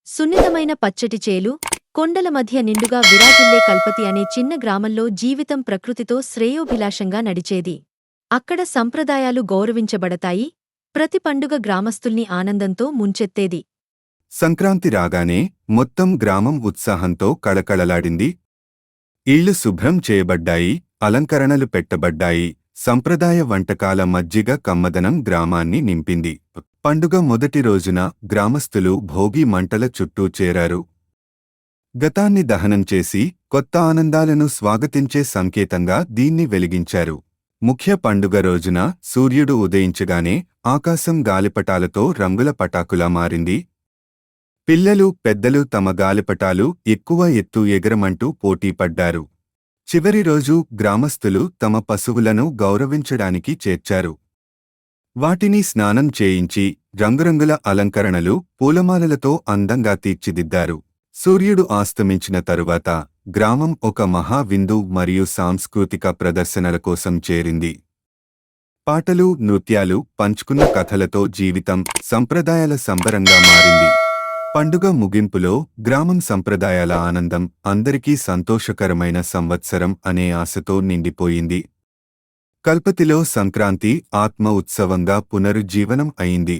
సున్నితమైన పచ్చటి చేలు, కొండల మధ్య నిండుగా విరాజిల్లే కల్పతి అనే చిన్న గ్రామంలో జీవితం ప్రకృతితో శ్రేయోభిలాషంగా నడిచేది. అక్కడ సంప్రదాయాలు గౌరవించబడతాయి, ప్రతి పండుగ గ్రామస్తుల్ని ఆనందంతో ముంచెత్తేది. సంక్రాంతి రాగానే మొత్తం గ్రామం ఉత్సాహంతో కళకళలాడింది. ఇళ్లు శుభ్రం చేయబడ్డాయి, అలంకరణలు పెట్టబడ్డాయి, సంప్రదాయ వంటకాల మజ్జిగ కమ్మదనం గ్రామాన్ని నింపింది. పండుగ మొదటి రోజున గ్రామస్తులు భోగి మంటల చుట్టూ చేరారు. గతాన్ని దహనం చేసి కొత్త ఆనందాలను స్వాగతించే సంకేతంగా దీన్ని వెలిగించారు. ముఖ్య పండుగ రోజున సూర్యుడు ఉదయించగానే ఆకాశం గాలిపటాలతో రంగుల పటాకులా మారింది. పిల్లలు పెద్దలు తమ గాలిపటాలు ఎక్కువ ఎత్తు ఎగరమంటూ పోటీపడ్డారు. చివరి రోజు గ్రామస్తులు తమ పశువులను గౌరవించడానికి చేర్చారు. వాటిని స్నానం చేయించి రంగురంగుల అలంకరణలు, పూలమాలలతో అందంగా తీర్చిదిద్దారు. సూర్యుడు ఆస్తమించిన తరువాత గ్రామం ఒక మహా విందు మరియు సాంస్కృతిక ప్రదర్శనల కోసం చేరింది. పాటలు, నృత్యాలు, పంచుకున్న కథలతో జీవితం సంప్రదాయాల సంబరంగా మారింది. పండుగ ముగింపులో గ్రామం సంప్రదాయాల ఆనందం అందరికీ సంతోషకరమైన సంవత్సరం అనే ఆశతో నిండిపోయింది. కల్పతిలో సంక్రాంతి ఆత్మ ఉత్సవంగా పునరుజ్జీవనం అయింది.